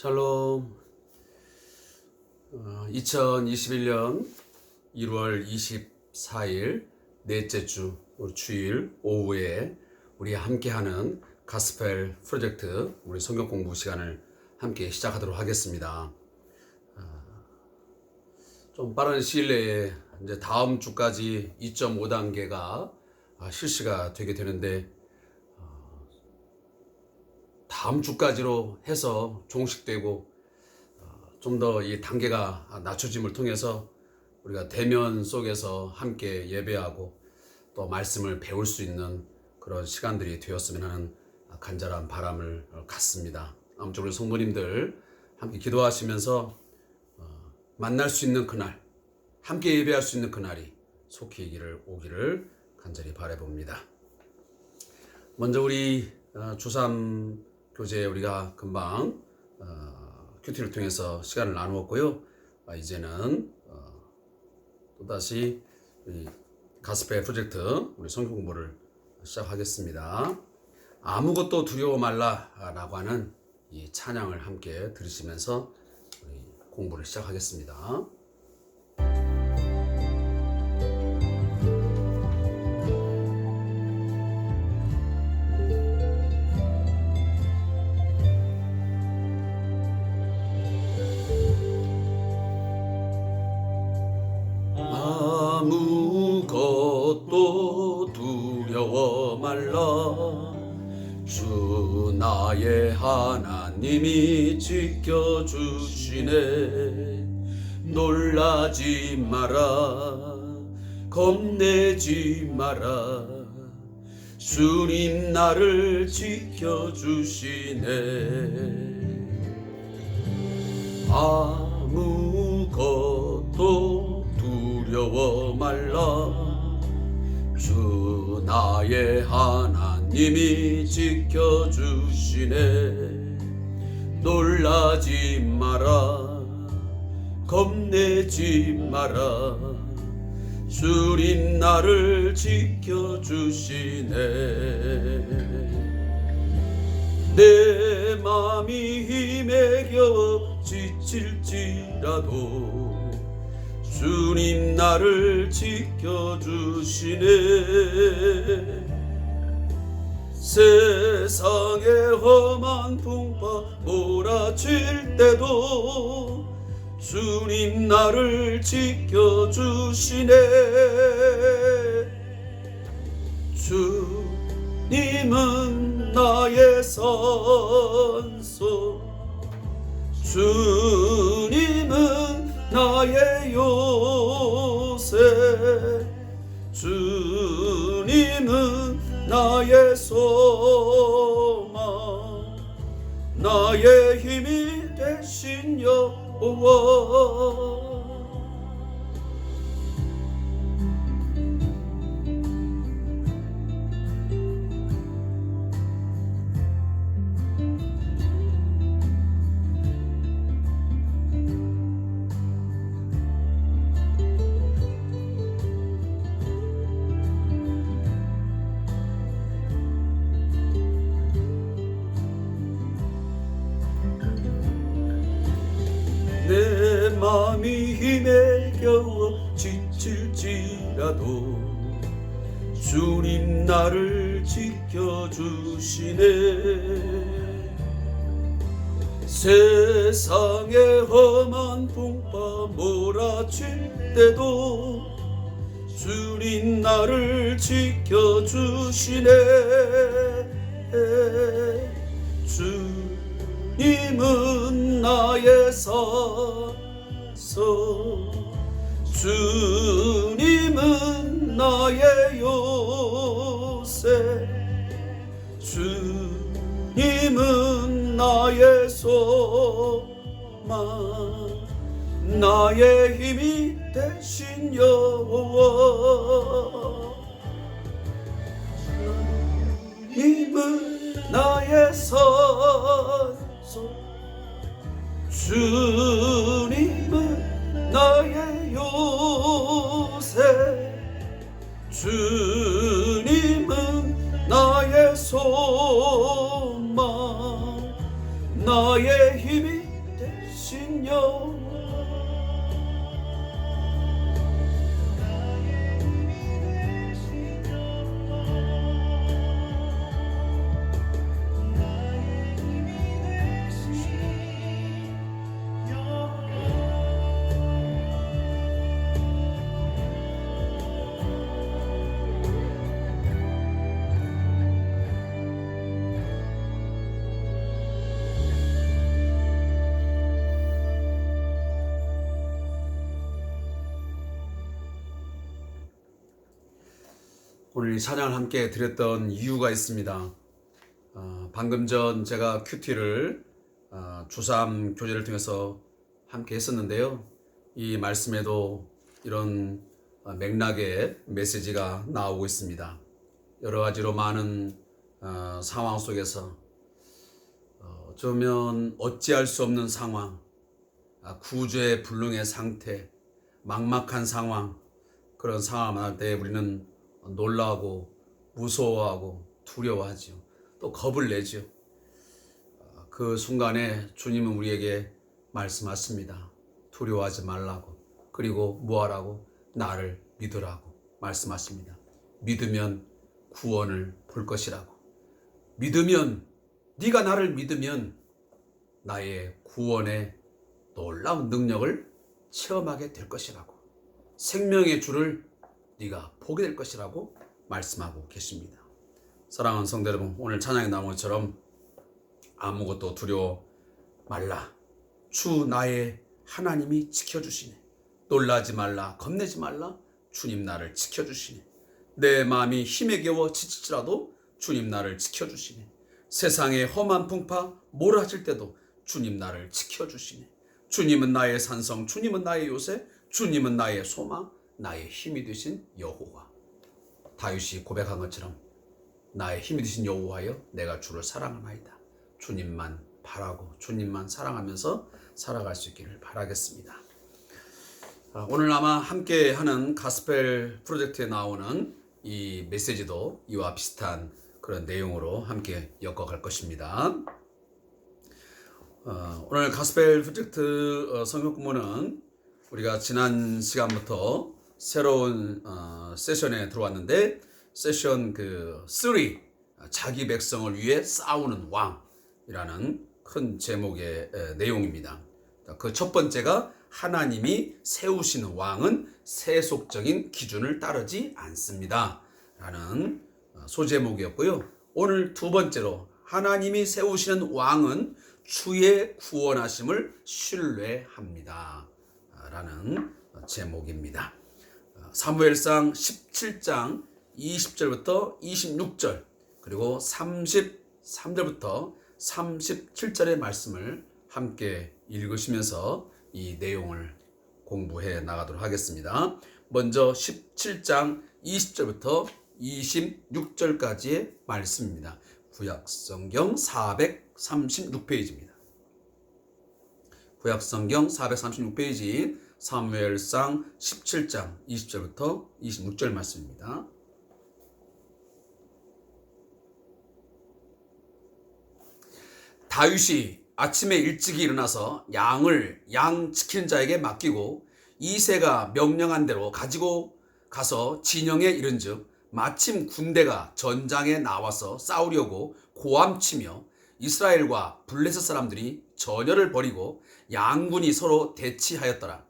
샬롬. 2021년 1월 24일 넷째 주 주일 오후에 우리 함께하는 가스펠 프로젝트 우리 성경 공부 시간을 함께 시작하도록 하겠습니다. 좀 빠른 시일 내에 이제 다음 주까지 2.5단계가 실시가 되게 되는데 다음 주까지로 해서 종식되고 좀 더 이 단계가 낮춰짐을 통해서 우리가 대면 속에서 함께 예배하고 또 말씀을 배울 수 있는 그런 시간들이 되었으면 하는 간절한 바람을 갖습니다. 아무쪼록 우리 성도님들 함께 기도하시면서 만날 수 있는 그날, 함께 예배할 수 있는 그날이 속히 오기를 간절히 바라봅니다. 먼저 우리 주3 교제 우리가 금방 큐티를 통해서 시간을 나누었고요. 이제는 또다시 가스펠 프로젝트 우리 성경 공부를 시작하겠습니다. 아무것도 두려워 말라라고 하는 이 찬양을 함께 들으시면서 우리 공부를 시작하겠습니다. 아무것도 두려워 말라. 주 나의 하나님이 지켜주시네. 놀라지 마라, 겁내지 마라. 주님 나를 지켜주시네. 아무것도 두려워 말라. 주 나의 하나님이 지켜주시네. 놀라지 마라, 겁내지 마라. 주님 나를 지켜주시네. 내 맘이 힘에 겨워 지칠지라도 주님 나를 지켜주시네. 세상의 험한 풍파 몰아칠 때도 주님 나를 지켜주시네. 주님은 나의 선소, 주님은 나의 요새, 주님은 나의 소망, 나의 힘이 되신 여호와. 내 맘이 힘에 겨워 지칠지라도 주님 나를 지켜주시네. 세상의 험한 풍파 몰아칠 때도 주님 나를 지켜주시네. 주님은 나의 선소, 주님은 나의 요새, 주님은 나의 소망, 나의 힘이 되신 여호와. 주님은 나의 선소, 주님은 나의 요새, 주님은 나의 소망, 나의 힘이 여호와 오늘 이 찬양을 함께 드렸던 이유가 있습니다. 방금 전 제가 큐티를 주3 교제를 통해서 함께 했었는데요. 이 말씀에도 이런 맥락의 메시지가 나오고 있습니다. 여러 가지로 많은 상황 속에서 어쩌면 어찌할 수 없는 상황, 구조의 불능의 상태, 막막한 상황, 그런 상황을 할 때 우리는 놀라고 무서워하고 두려워하지요. 또 겁을 내지요. 그 순간에 주님은 우리에게 말씀하십니다. 두려워하지 말라고. 그리고 뭐하라고? 나를 믿으라고 말씀하십니다. 믿으면 구원을 볼 것이라고. 믿으면, 네가 나를 믿으면 나의 구원의 놀라운 능력을 체험하게 될 것이라고. 생명의 주를 네가 보게 될 것이라고 말씀하고 계십니다. 사랑하는 성도 여러분, 오늘 찬양에 나온 것처럼 아무것도 두려워 말라. 주 나의 하나님이 지켜주시네. 놀라지 말라, 겁내지 말라. 주님 나를 지켜주시네. 내 마음이 힘에 겨워 지칠지라도 주님 나를 지켜주시네. 세상의 험한 풍파 몰아칠 때도 주님 나를 지켜주시네. 주님은 나의 산성, 주님은 나의 요새, 주님은 나의 소망, 나의 힘이 되신 여호와. 다윗이 고백한 것처럼 나의 힘이 되신 여호와여, 내가 주를 사랑하나이다. 주님만 바라고 주님만 사랑하면서 살아갈 수 있기를 바라겠습니다. 오늘 아마 함께 하는 가스펠 프로젝트에 나오는 이 메시지도 이와 비슷한 그런 내용으로 함께 엮어갈 것입니다. 오늘 가스펠 프로젝트 성경 본문은 우리가 지난 시간부터 새로운 세션에 들어왔는데, 세션 3, 자기 백성을 위해 싸우는 왕이라는 큰 제목의 내용입니다. 그 첫 번째가 하나님이 세우시는 왕은 세속적인 기준을 따르지 않습니다 라는 소제목이었고요. 오늘 두 번째로 하나님이 세우시는 왕은 주의 구원하심을 신뢰합니다 라는 제목입니다. 사무엘상 17장 20절부터 26절 그리고 33절부터 37절의 말씀을 함께 읽으시면서 이 내용을 공부해 나가도록 하겠습니다. 먼저 17장 20절부터 26절까지의 말씀입니다. 구약성경 436페이지입니다. 구약성경 436페이지 사무엘상 17장 20절부터 26절 말씀입니다. 다윗이 아침에 일찍이 일어나서 양을 양 지키는 자에게 맡기고 이새가 명령한 대로 가지고 가서 진영에 이른즉 마침 군대가 전장에 나와서 싸우려고 고함치며 이스라엘과 블레셋 사람들이 전열을 벌이고 양군이 서로 대치하였더라.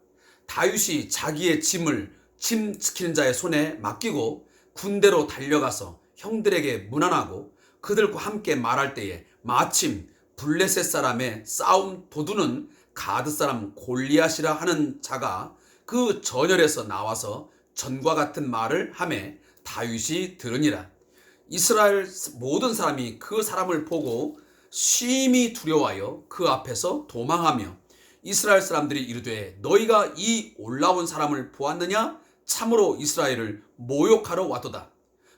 다윗이 자기의 짐을 짐 지키는 자의 손에 맡기고 군대로 달려가서 형들에게 문안하고 그들과 함께 말할 때에 마침 블레셋 사람의 싸움 도두는 가드 사람 골리앗이라 하는 자가 그 전열에서 나와서 전과 같은 말을 하매 다윗이 들으니라. 이스라엘 모든 사람이 그 사람을 보고 심히 두려워하여 그 앞에서 도망하며 이스라엘 사람들이 이르되 너희가 이 올라온 사람을 보았느냐? 참으로 이스라엘을 모욕하러 왔도다.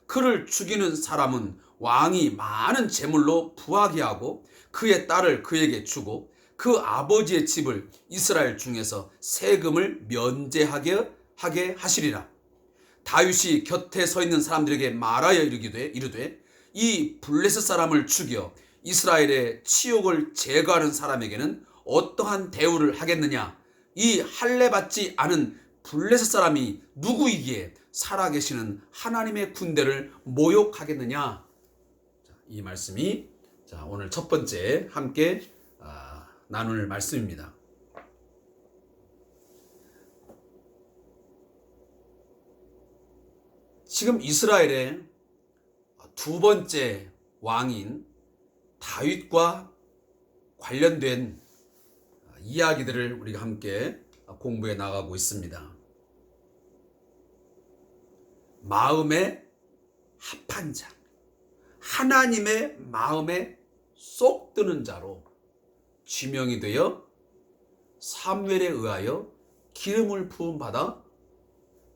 그를 죽이는 사람은 왕이 많은 재물로 부하게 하고 그의 딸을 그에게 주고 그 아버지의 집을 이스라엘 중에서 세금을 면제하게 하시리라. 다윗이 곁에 서 있는 사람들에게 말하여 이르되 이 블레셋 사람을 죽여 이스라엘의 치욕을 제거하는 사람에게는 어떠한 대우를 하겠느냐? 이 할례받지 않은 블레셋 사람이 누구이기에 살아계시는 하나님의 군대를 모욕하겠느냐? 이 말씀이 오늘 첫 번째 함께 나눌 말씀입니다. 지금 이스라엘의 두 번째 왕인 다윗과 관련된 이야기들을 우리가 함께 공부해 나가고 있습니다. 마음에 합한 자, 하나님의 마음에 쏙 드는 자로 지명이 되어 사무엘에 의하여 기름을 부음 받아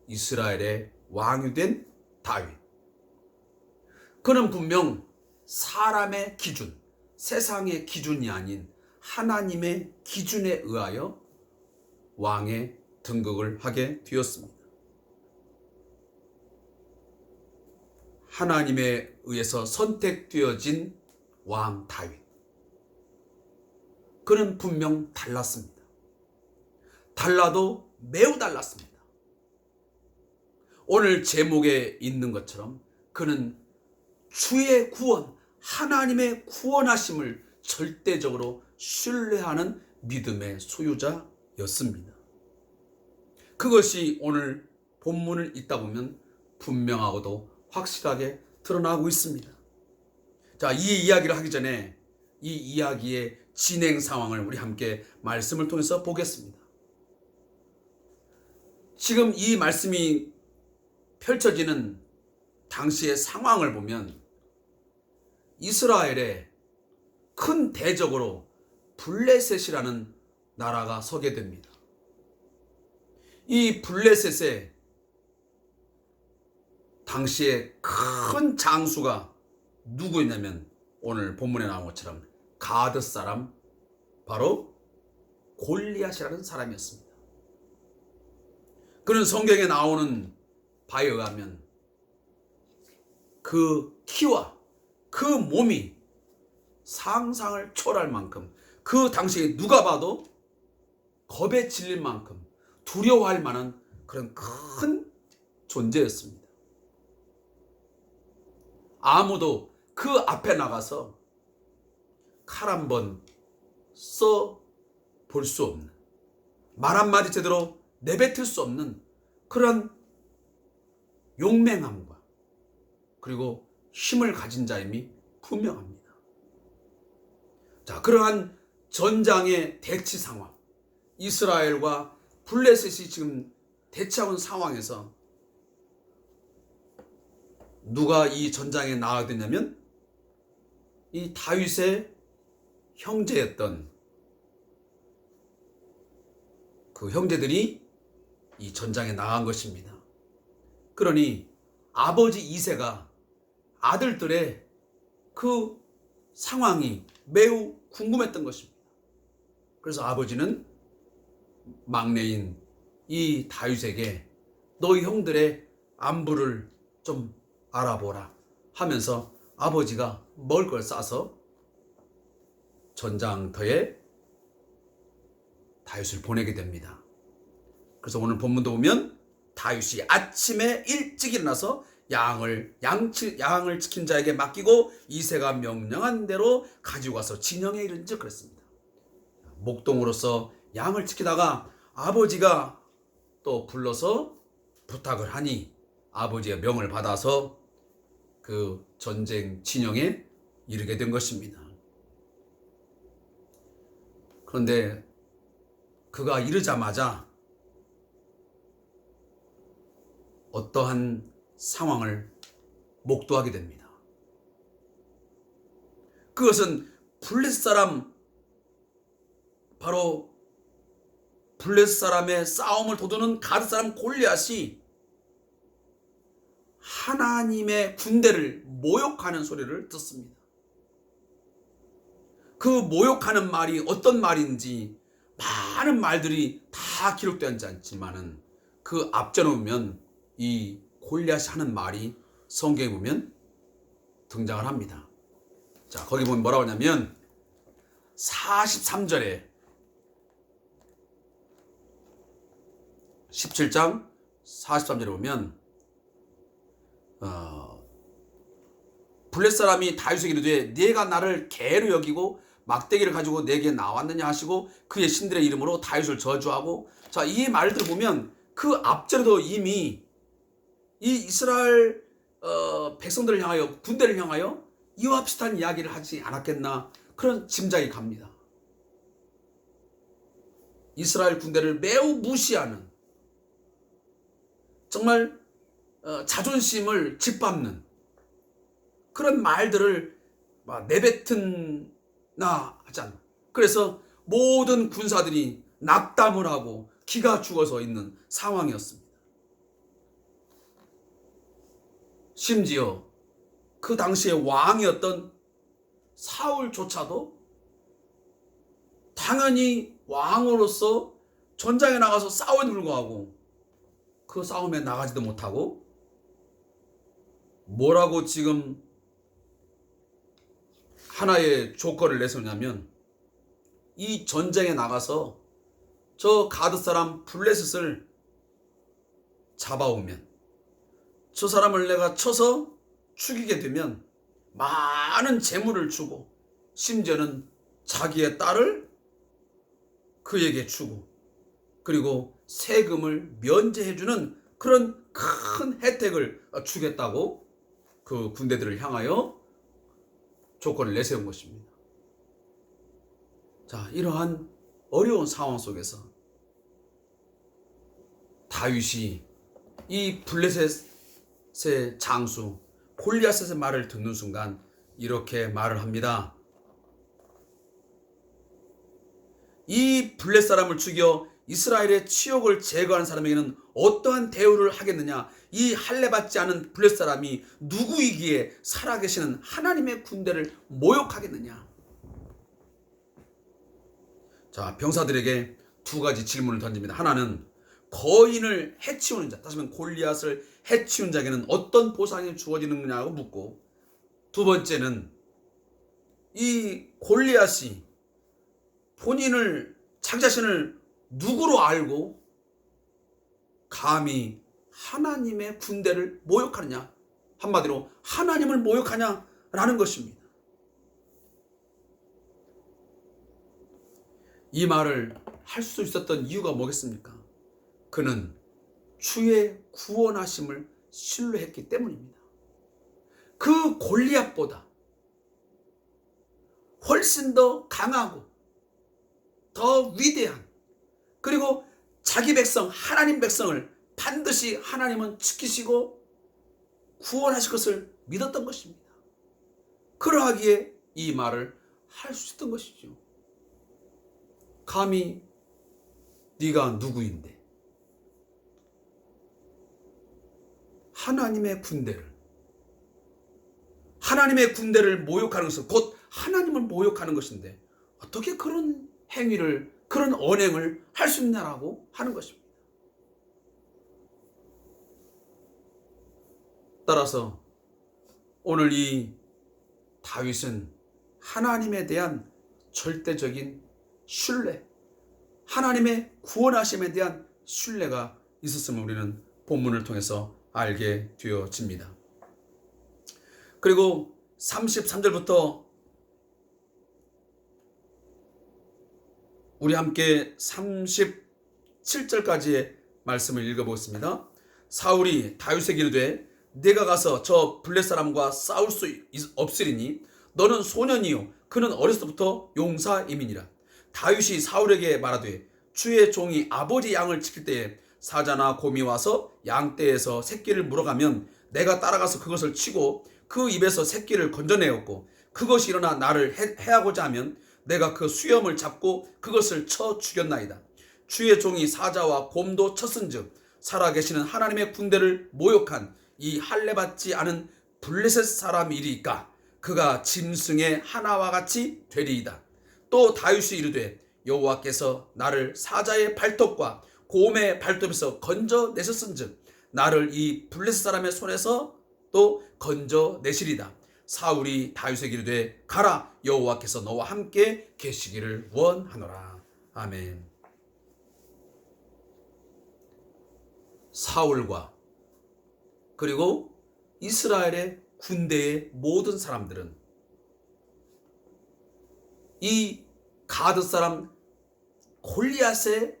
이스라엘의 왕이 된 다윗. 그는 분명 사람의 기준, 세상의 기준이 아닌 하나님의 기준에 의하여 왕에 등극을 하게 되었습니다. 하나님에 의해서 선택되어진 왕 다윗. 그는 분명 달랐습니다. 달라도 매우 달랐습니다. 오늘 제목에 있는 것처럼 그는 주의 구원, 하나님의 구원하심을 절대적으로 신뢰하는 믿음의 소유자였습니다. 그것이 오늘 본문을 읽다 보면 분명하고도 확실하게 드러나고 있습니다. 자, 이 이야기를 하기 전에 이 이야기의 진행 상황을 우리 함께 말씀을 통해서 보겠습니다. 지금 이 말씀이 펼쳐지는 당시의 상황을 보면 이스라엘에 큰 대적으로 블레셋이라는 나라가 서게 됩니다. 이 블레셋의 당시에 큰 장수가 누구였냐면 오늘 본문에 나온 것처럼 가드 사람, 바로 골리앗이라는 사람이었습니다. 그는 성경에 나오는 바에 의하면 그 키와 그 몸이 상상을 초월할 만큼, 그 당시에 누가 봐도 겁에 질릴 만큼 두려워할 만한 그런 큰 존재였습니다. 아무도 그 앞에 나가서 칼 한 번 써 볼 수 없는, 말 한마디 제대로 내뱉을 수 없는 그런 용맹함과 그리고 힘을 가진 자임이 분명합니다. 자, 그러한 전장의 대치 상황, 이스라엘과 블레셋이 지금 대치하고 있는 상황에서 누가 이 전장에 나가게 됐냐면 이 다윗의 형제였던 그 형제들이 이 전장에 나간 것입니다. 그러니 아버지 이새가 아들들의 그 상황이 매우 궁금했던 것입니다. 그래서 아버지는 막내인 이 다윗에게 너희 형들의 안부를 좀 알아보라 하면서 아버지가 먹을 걸 싸서 전장터에 다윗을 보내게 됩니다. 그래서 오늘 본문도 보면 다윗이 아침에 일찍 일어나서 양을 지킨 자에게 맡기고 이새가 명령한 대로 가지고 와서 진영에 이른즉 그랬습니다. 목동으로서 양을 지키다가 아버지가 또 불러서 부탁을 하니 아버지의 명을 받아서 그 전쟁 진영에 이르게 된 것입니다. 그런데 그가 이르자마자 어떠한 상황을 목도하게 됩니다. 그것은 블레셋 사람, 바로 블레셋 사람의 싸움을 도두는 가드 사람 골리앗이 하나님의 군대를 모욕하는 소리를 듣습니다. 그 모욕하는 말이 어떤 말인지 많은 말들이 다 기록되어 있지 않지만은 그 앞전에 보면 이 골리앗이 하는 말이 성경에 보면 등장을 합니다. 자, 거기 보면 뭐라고 하냐면 43절에 17장 43절에 보면 블렛 사람이 다윗에게 이르되 네가 나를 개로 여기고 막대기를 가지고 내게 나왔느냐 하시고 그의 신들의 이름으로 다윗을 저주하고, 자, 이 말들을 보면 그 앞전에도 이미 이 이스라엘 백성들을 향하여, 군대를 향하여 이와 비슷한 이야기를 하지 않았겠나, 그런 짐작이 갑니다. 이스라엘 군대를 매우 무시하는, 정말 자존심을 짓밟는 그런 말들을 내뱉나 하지 않나. 그래서 모든 군사들이 낙담을 하고 기가 죽어서 있는 상황이었습니다. 심지어 그 당시에 왕이었던 사울조차도 당연히 왕으로서 전장에 나가서 싸움에 불구하고 그 싸움에 나가지도 못하고 뭐라고 지금 하나의 조건을 내세우냐면, 이 전쟁에 나가서 저 가드 사람 블레셋을 잡아오면, 저 사람을 내가 쳐서 죽이게 되면 많은 재물을 주고, 심지어는 자기의 딸을 그에게 주고, 그리고 세금을 면제해주는 그런 큰 혜택을 주겠다고 그 군대들을 향하여 조건을 내세운 것입니다. 자, 이러한 어려운 상황 속에서 다윗이 이 블레셋의 장수 골리앗의 말을 듣는 순간 이렇게 말을 합니다. 이 블레 사람을 죽여 이스라엘의 치욕을 제거하는 사람에게는 어떠한 대우를 하겠느냐? 이 할례받지 않은 블레 사람이 누구이기에 살아계시는 하나님의 군대를 모욕하겠느냐? 자, 병사들에게 두 가지 질문을 던집니다. 하나는 거인을 해치우는 자, 다시 말하면 골리앗을 해치운 자에게는 어떤 보상이 주어지느냐고 묻고, 두 번째는 이 골리앗이 본인을, 자기 자신을 누구로 알고 감히 하나님의 군대를 모욕하느냐, 한마디로 하나님을 모욕하냐라는 것입니다. 이 말을 할 수 있었던 이유가 뭐겠습니까? 그는 주의 구원하심을 신뢰했기 때문입니다. 그 골리앗보다 훨씬 더 강하고 더 위대한, 그리고 자기 백성, 하나님 백성을 반드시 하나님은 지키시고 구원하실 것을 믿었던 것입니다. 그러하기에 이 말을 할 수 있었던 것이죠. 감히 네가 누구인데 하나님의 군대를 모욕하는 것은 곧 하나님을 모욕하는 것인데 어떻게 그런 행위를, 그런 언행을 할 수 있냐라고 하는 것입니다. 따라서 오늘 이 다윗은 하나님에 대한 절대적인 신뢰, 하나님의 구원하심에 대한 신뢰가 있었음을 우리는 본문을 통해서 알게 되어집니다. 그리고 33절부터 우리 함께 37절까지의 말씀을 읽어보겠습니다. 사울이 다윗에게 이르되 네가 가서 저 블레 사람과 싸울 수 없으리니 너는 소년이요 그는 어렸을 때부터 용사임이니라. 다윗이 사울에게 말하되 주의 종이 아버지 양을 지킬 때에 사자나 곰이 와서 양떼에서 새끼를 물어가면 내가 따라가서 그것을 치고 그 입에서 새끼를 건져내었고 그것이 일어나 나를 해하고자 하면 내가 그 수염을 잡고 그것을 쳐 죽였나이다. 주의 종이 사자와 곰도 쳤은즉 살아계시는 하나님의 군대를 모욕한 이 할례받지 않은 블레셋 사람이리까 그가 짐승의 하나와 같이 되리이다. 또 다윗이 이르되 여호와께서 나를 사자의 발톱과 곰의 발톱에서 건져내셨은즉 나를 이 블레셋 사람의 손에서 또 건져내시리다. 사울이 다윗에게 이르되 가라, 여호와께서 너와 함께 계시기를 원하노라. 아멘. 사울과 그리고 이스라엘의 군대의 모든 사람들은 이 가드 사람 골리앗의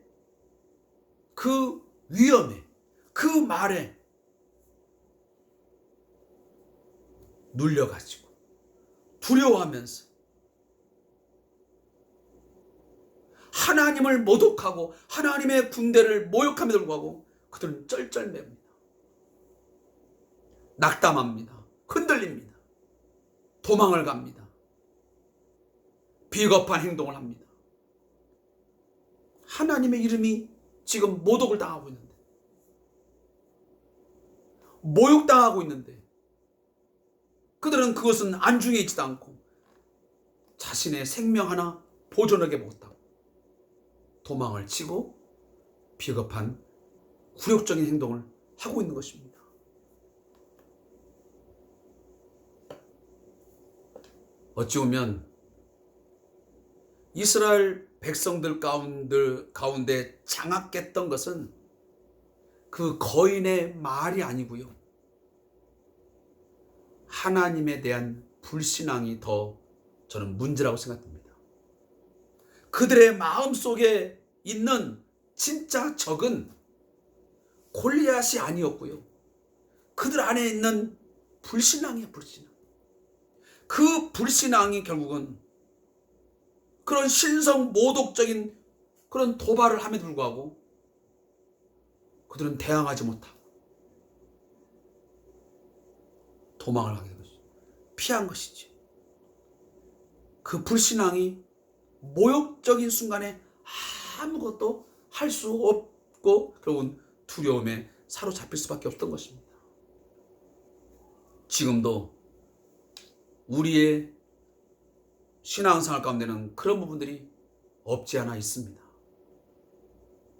그 위험에, 그 말에 눌려가지고 두려워하면서 하나님을 모독하고 하나님의 군대를 모욕함에도 불구하고 그들은 쩔쩔맵니다. 낙담합니다. 흔들립니다. 도망을 갑니다. 비겁한 행동을 합니다. 하나님의 이름이 지금 모독을 당하고 있는데, 모욕당하고 있는데 그들은 그것은 안중에 있지도 않고 자신의 생명 하나 보존하게 못하고 도망을 치고 비겁한 굴욕적인 행동을 하고 있는 것입니다. 어찌 보면 이스라엘 백성들 가운데 장악했던 것은 그 거인의 말이 아니고요, 하나님에 대한 불신앙이 더 저는 문제라고 생각합니다. 그들의 마음속에 있는 진짜 적은 골리앗이 아니었고요, 그들 안에 있는 불신앙이에요. 불신앙. 그 불신앙이 결국은 그런 신성 모독적인 그런 도발을 함에도 불구하고 그들은 대항하지 못하고 도망을 하게 된 것이죠. 피한 것이죠. 그 불신앙이 모욕적인 순간에 아무것도 할 수 없고 결국은 두려움에 사로잡힐 수밖에 없던 것입니다. 지금도 우리의 신앙생활 가운데는 그런 부분들이 없지 않아 있습니다.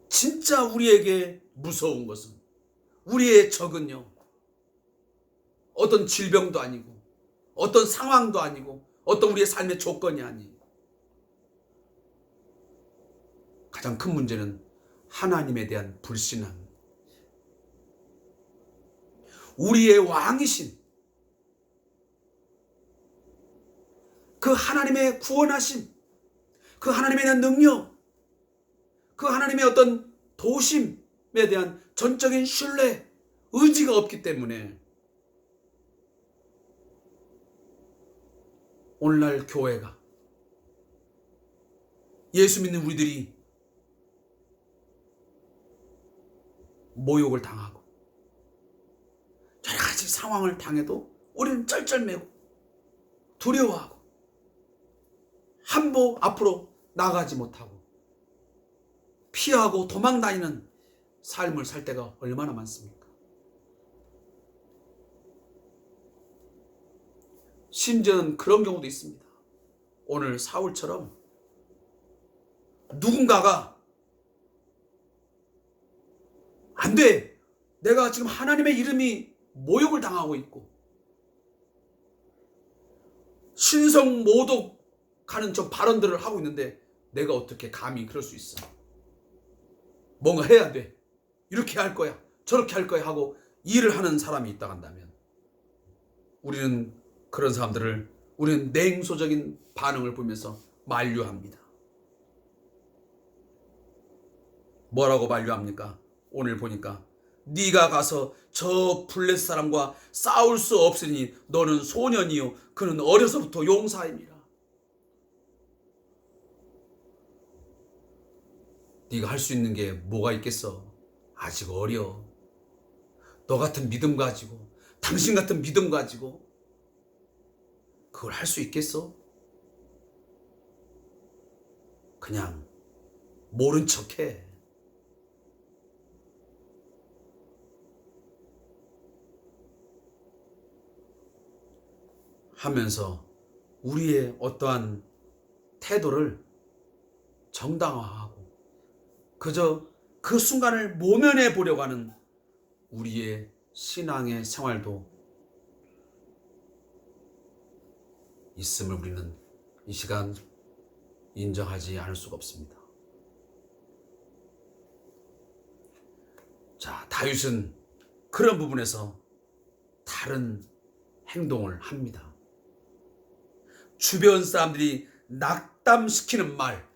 진짜 우리에게 무서운 것은, 우리의 적은요, 어떤 질병도 아니고 어떤 상황도 아니고 어떤 우리의 삶의 조건이 아니에요. 가장 큰 문제는 하나님에 대한 불신앙. 우리의 왕이신 그 하나님의 구원하심, 그 하나님에 대한 능력, 그 하나님의 어떤 도심에 대한 전적인 신뢰, 의지가 없기 때문에 오늘날 교회가, 예수 믿는 우리들이 모욕을 당하고 여러 가지 상황을 당해도 우리는 쩔쩔매고 두려워하고 한 보 앞으로 나가지 못하고 피하고 도망다니는 삶을 살 때가 얼마나 많습니까? 심지어는 그런 경우도 있습니다. 오늘 사울처럼 누군가가 안 돼, 내가 지금 하나님의 이름이 모욕을 당하고 있고 신성 모독하는 저 발언들을 하고 있는데 내가 어떻게 감히 그럴 수 있어? 뭔가 해야 돼, 이렇게 할 거야, 저렇게 할 거야 하고 일을 하는 사람이 있다 한다면 우리는 그런 사람들을 우리는 냉소적인 반응을 보면서 만류합니다. 뭐라고 만류합니까? 오늘 보니까 네가 가서 저 블레셋 사람과 싸울 수 없으니 너는 소년이요 그는 어려서부터 용사입니다. 네가 할 수 있는 게 뭐가 있겠어? 아직 어려. 너 같은 믿음 가지고, 당신 같은 믿음 가지고 그걸 할 수 있겠어? 그냥 모른 척해. 하면서 우리의 어떠한 태도를 정당화하고 그저 그 순간을 모면해 보려고 하는 우리의 신앙의 생활도 있음을 우리는 이 시간 인정하지 않을 수가 없습니다. 자, 다윗은 그런 부분에서 다른 행동을 합니다. 주변 사람들이 낙담시키는 말,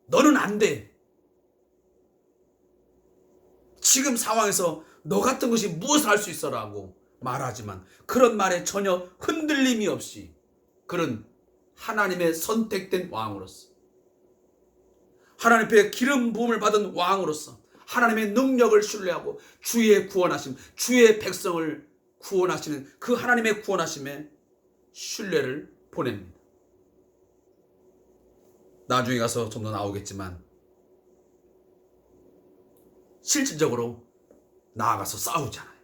너는 안 돼. 지금 상황에서 너 같은 것이 무엇을 할 수 있어라고 말하지만 그런 말에 전혀 흔들림이 없이 그런 하나님의 선택된 왕으로서, 하나님의 기름 부음을 받은 왕으로서 하나님의 능력을 신뢰하고 주의 구원하심, 주의 백성을 구원하시는 그 하나님의 구원하심에 신뢰를 보냅니다. 나중에 가서 좀 더 나오겠지만 실질적으로 나아가서 싸우잖아요.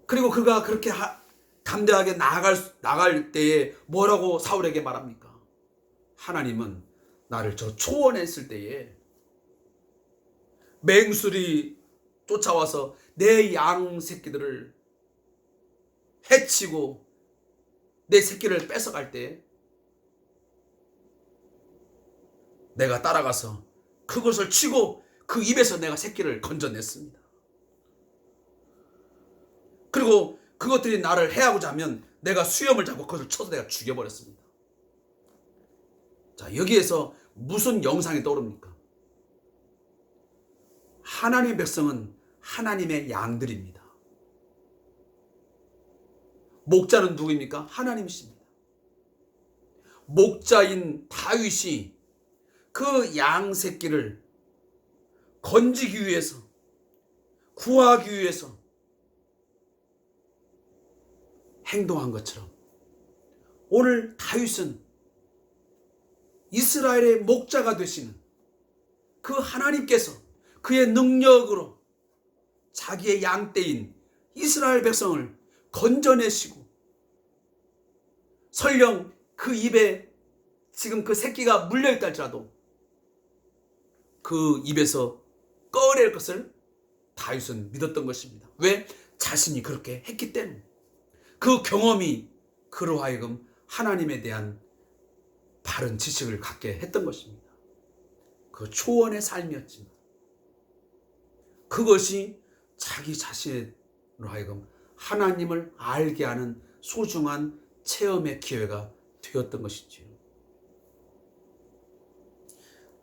그리고 그가 그렇게 담대하게 나갈 때에 뭐라고 사울에게 말합니까? 하나님은 나를 저 초원했을 때에 맹수들이 쫓아와서 내 양 새끼들을 해치고 내 새끼를 뺏어갈 때 내가 따라가서 그것을 치고 그 입에서 내가 새끼를 건져냈습니다. 그리고 그것들이 나를 해하고자 하면 내가 수염을 잡고 그것을 쳐서 내가 죽여버렸습니다. 자, 여기에서 무슨 영상이 떠오릅니까? 하나님의 백성은 하나님의 양들입니다. 목자는 누구입니까? 하나님이십니다. 목자인 다윗이 그 양 새끼를 건지기 위해서, 구하기 위해서 행동한 것처럼 오늘 다윗은 이스라엘의 목자가 되시는 그 하나님께서 그의 능력으로 자기의 양떼인 이스라엘 백성을 건져내시고 설령 그 입에 지금 그 새끼가 물려있다 할지라도 그 입에서 꺼낼 것을 다윗은 믿었던 것입니다. 왜? 자신이 그렇게 했기 때문에. 그 경험이 그로 하여금 하나님에 대한 바른 지식을 갖게 했던 것입니다. 그 초원의 삶이었지만 그것이 자기 자신으로 하여금 하나님을 알게 하는 소중한 체험의 기회가 되었던 것이지요.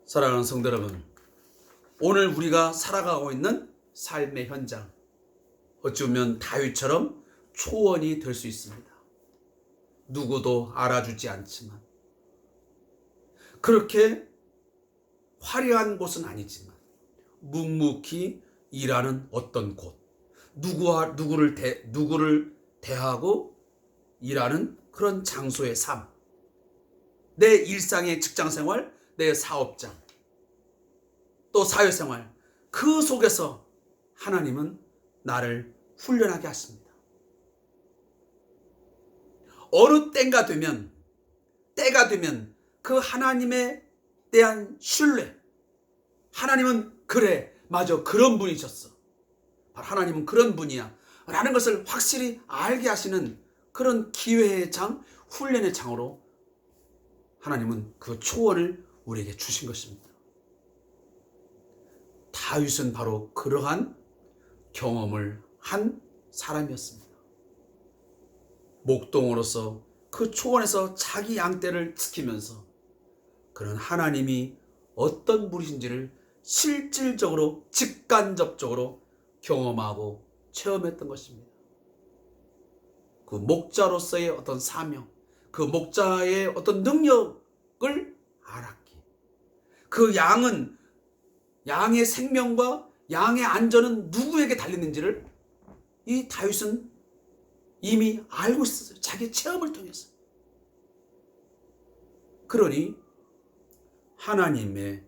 사랑하는 성도 여러분, 오늘 우리가 살아가고 있는 삶의 현장, 어찌 보면 다윗처럼 초원이 될 수 있습니다. 누구도 알아주지 않지만, 그렇게 화려한 곳은 아니지만 묵묵히 일하는 어떤 곳, 누구를 대하고 일하는 그런 장소의 삶, 내 일상의 직장생활, 내 사업장, 또 사회생활, 그 속에서 하나님은 나를 훈련하게 하십니다. 어느 때가 되면 그 하나님에 대한 신뢰, 하나님은 그래, 맞아, 그런 분이셨어, 하나님은 그런 분이야 라는 것을 확실히 알게 하시는 그런 기회의 장, 훈련의 장으로 하나님은 그 초원을 우리에게 주신 것입니다. 다윗은 바로 그러한 경험을 한 사람이었습니다. 목동으로서 그 초원에서 자기 양떼를 지키면서 그는 하나님이 어떤 분이신지를 실질적으로 직간접적으로 경험하고 체험했던 것입니다. 그 목자로서의 어떤 사명, 그 목자의 어떤 능력을 알았기에 그 양의 생명과 양의 안전은 누구에게 달렸는지를 이 다윗은 이미 알고 있었어요. 자기의 체험을 통해서. 그러니 하나님의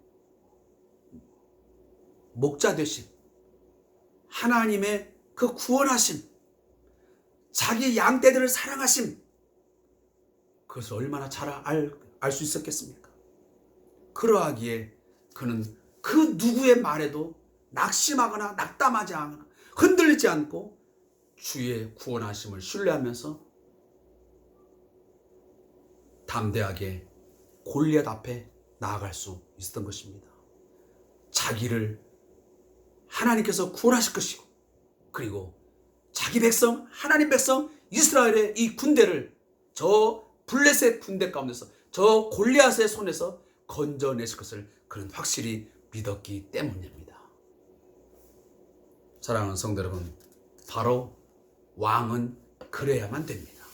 목자 되심, 하나님의 그 구원하심, 자기 양떼들을 사랑하심, 그것을 얼마나 잘 알 수 있었겠습니까? 그러하기에 그는 그 누구의 말에도 낙심하거나 낙담하지 않거나 흔들리지 않고 주의 구원하심을 신뢰하면서 담대하게 골리앗 앞에 나아갈 수 있었던 것입니다. 자기를 하나님께서 구원하실 것이고, 그리고 자기 백성, 하나님 백성 이스라엘의 이 군대를 저 블레셋 군대 가운데서, 저 골리앗의 손에서 건져내실 것을 그는 확실히 믿었기 때문입니다. 사랑하는 성도 여러분, 바로 왕은 그래야만 됩니다.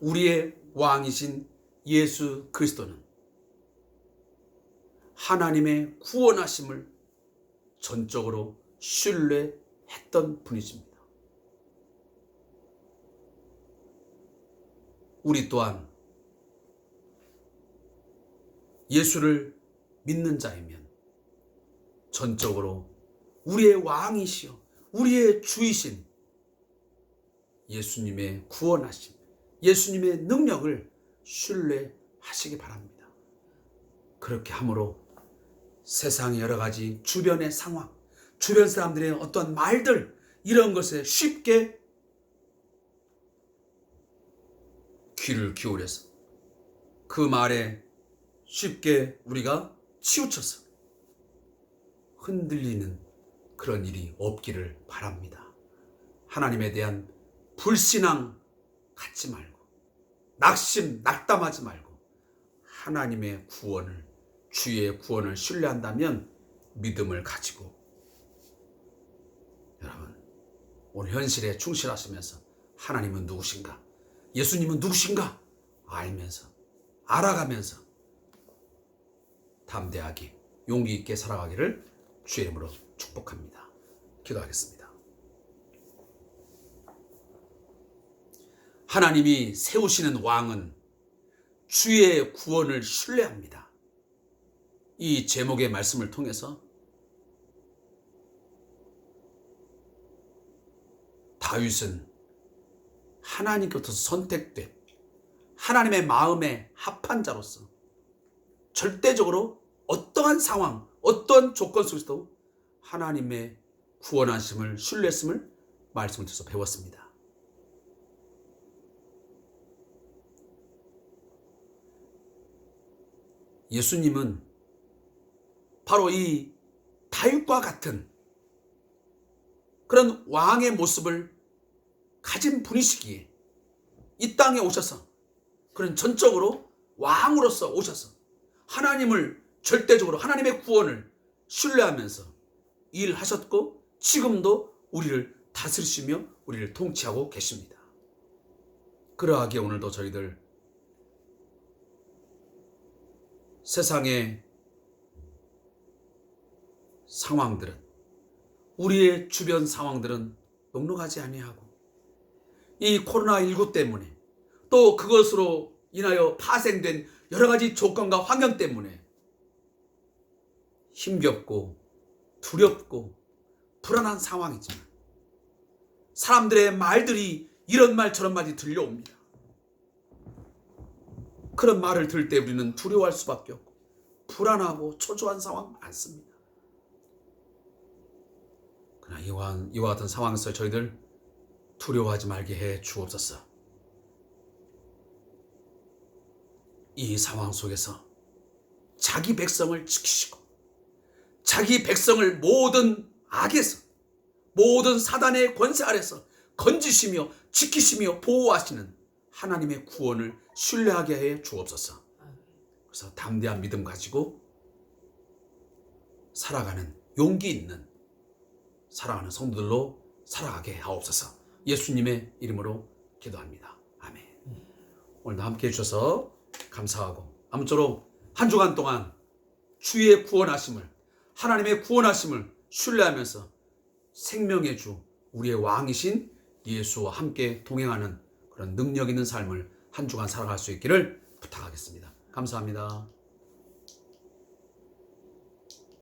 우리의 왕이신 예수 그리스도는 하나님의 구원하심을 전적으로 신뢰했던 분이십니다. 우리 또한 예수를 믿는 자이면 전적으로 우리의 왕이시여 우리의 주이신 예수님의 구원하심, 예수님의 능력을 신뢰하시기 바랍니다. 그렇게 함으로 세상의 여러 가지 주변의 상황, 주변 사람들의 어떤 말들, 이런 것에 쉽게 귀를 기울여서 그 말에 쉽게 우리가 치우쳐서 흔들리는 그런 일이 없기를 바랍니다. 하나님에 대한 불신앙 갖지 말고, 낙담하지 말고, 하나님의 구원을, 주의 구원을 신뢰한다면 믿음을 가지고 여러분 오늘 현실에 충실하시면서 하나님은 누구신가, 예수님은 누구신가 알면서, 알아가면서 담대하게 용기 있게 살아가기를 주의 이름으로 축복합니다. 기도하겠습니다. 하나님이 세우시는 왕은 주의 구원을 신뢰합니다. 이 제목의 말씀을 통해서 다윗은 하나님께로부터 선택된 하나님의 마음에 합한 자로서 절대적으로 어떠한 상황, 어떤 조건 속에서도 하나님의 구원하심을 신뢰했음을 말씀을 통해서 배웠습니다. 예수님은 바로 이 다윗과 같은 그런 왕의 모습을 가진 분이시기에 이 땅에 오셔서 그런 전적으로 왕으로서 오셔서 하나님을 절대적으로 하나님의 구원을 신뢰하면서 일하셨고 지금도 우리를 다스리시며 우리를 통치하고 계십니다. 그러하기에 오늘도 저희들 세상의 상황들은, 우리의 주변 상황들은 녹록하지 아니하고 이 코로나19 때문에 또 그것으로 인하여 파생된 여러 가지 조건과 환경 때문에 힘겹고 두렵고 불안한 상황이지만 사람들의 말들이 이런 말 저런 말이 들려옵니다. 그런 말을 들을 때 우리는 두려워할 수밖에 없고 불안하고 초조한 상황 많습니다. 그러나 이와 같은 상황에서 저희들 두려워하지 말게 해 주옵소서. 이 상황 속에서 자기 백성을 지키시고 자기 백성을 모든 악에서, 모든 사단의 권세 아래서 건지시며 지키시며 보호하시는 하나님의 구원을 신뢰하게 해 주옵소서. 그래서 담대한 믿음 가지고 살아가는 용기 있는 사랑하는 성도들로 살아가게 하옵소서. 예수님의 이름으로 기도합니다. 아멘. 오늘도 함께 해주셔서 감사하고 아무쪼록 한 주간 동안 주의 구원하심을, 하나님의 구원하심을 신뢰하면서 생명의 주, 우리의 왕이신 예수와 함께 동행하는 그런 능력 있는 삶을 한 주간 살아갈 수 있기를 부탁하겠습니다. 감사합니다.